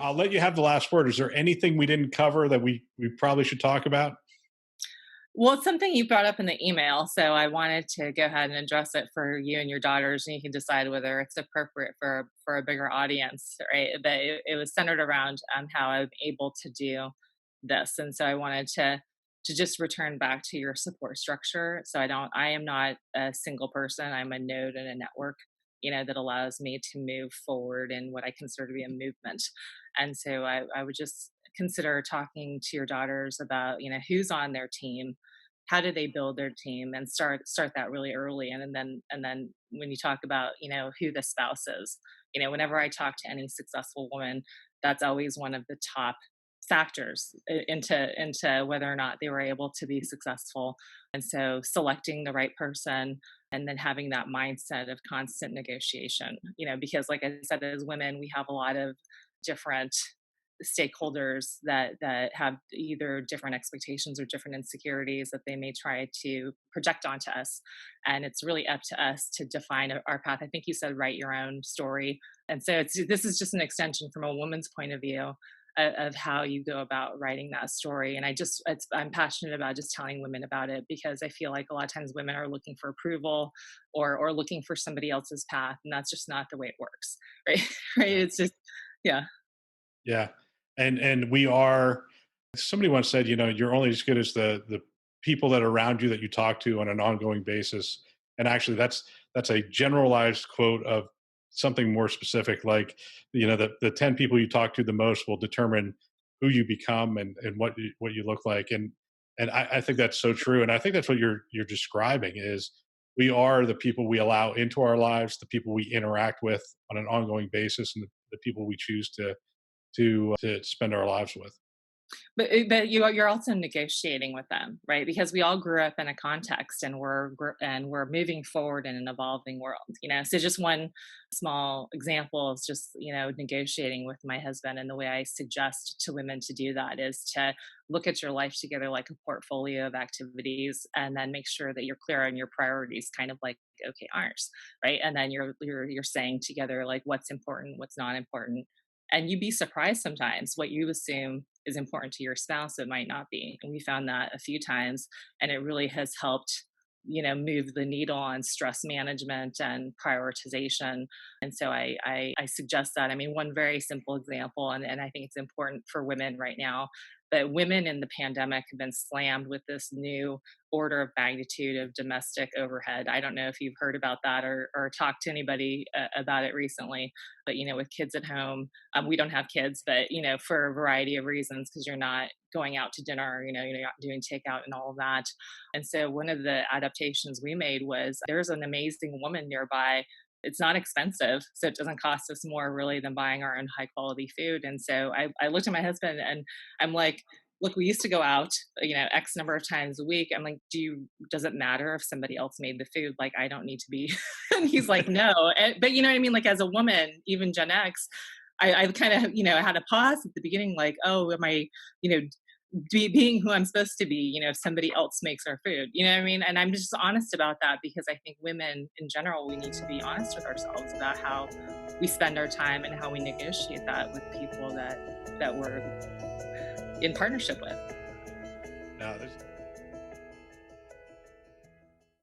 I'll let you have the last word. Is there anything we didn't cover that we probably should talk about? Well, it's something you brought up in the email, so I wanted to go ahead and address it for you and your daughters, and you can decide whether it's appropriate for a bigger audience, right? But it was centered around how I'm able to do this, and so I wanted to just return back to your support structure. So I am not a single person. I'm a node in a network, that allows me to move forward in what I consider to be a movement. And so I would just consider talking to your daughters about, who's on their team, how do they build their team, and start that really early. And then when you talk about, who the spouse is, whenever I talk to any successful woman, that's always one of the top factors into whether or not they were able to be successful. And so selecting the right person, and then having that mindset of constant negotiation, because like I said, as women, we have a lot of different stakeholders that have either different expectations or different insecurities that they may try to project onto us. And it's really up to us to define our path. I think you said write your own story. And so this is just an extension from a woman's point of view of how you go about writing that story. And I'm passionate about just telling women about it, because I feel like a lot of times women are looking for approval, or looking for somebody else's path, and that's just not the way it works. Right. Right. Yeah. It's just, yeah. Yeah. And we are, somebody once said, you're only as good as the people that are around you that you talk to on an ongoing basis. And actually that's a generalized quote of something more specific, like, the 10 people you talk to the most will determine who you become, and what you look like. And I think that's so true. And I think that's what you're describing is we are the people we allow into our lives, the people we interact with on an ongoing basis, and the people we choose to spend our lives with. But you're also negotiating with them, right? Because we all grew up in a context, and we're moving forward in an evolving world. So just one small example is just, negotiating with my husband. And the way I suggest to women to do that is to look at your life together like a portfolio of activities, and then make sure that you're clear on your priorities, kind of like okay ours, right? And then you're saying together like what's important, what's not important. And you'd be surprised sometimes what you assume is important to your spouse, it might not be. And we found that a few times, and it really has helped, move the needle on stress management and prioritization. And so I suggest that. I mean, one very simple example, and I think it's important for women right now, that women in the pandemic have been slammed with this new order of magnitude of domestic overhead. I don't know if you've heard about that, or talked to anybody about it recently, but with kids at home, we don't have kids, but for a variety of reasons, because you're not going out to dinner, you're not doing takeout and all of that. And so one of the adaptations we made was there's an amazing woman nearby. It's not expensive, so it doesn't cost us more really than buying our own high quality food. And so I looked at my husband, and I'm like, look, we used to go out, X number of times a week. I'm like, does it matter if somebody else made the food? Like, I don't need to be. And he's like, no. But you know what I mean? Like, as a woman, even Gen X, I kind of, had a pause at the beginning, like, oh, am I, you know, being who I'm supposed to be, if somebody else makes our food, you know what I mean? And I'm just honest about that, because I think women in general, we need to be honest with ourselves about how we spend our time and how we negotiate that with people that we're in partnership with. Now, there's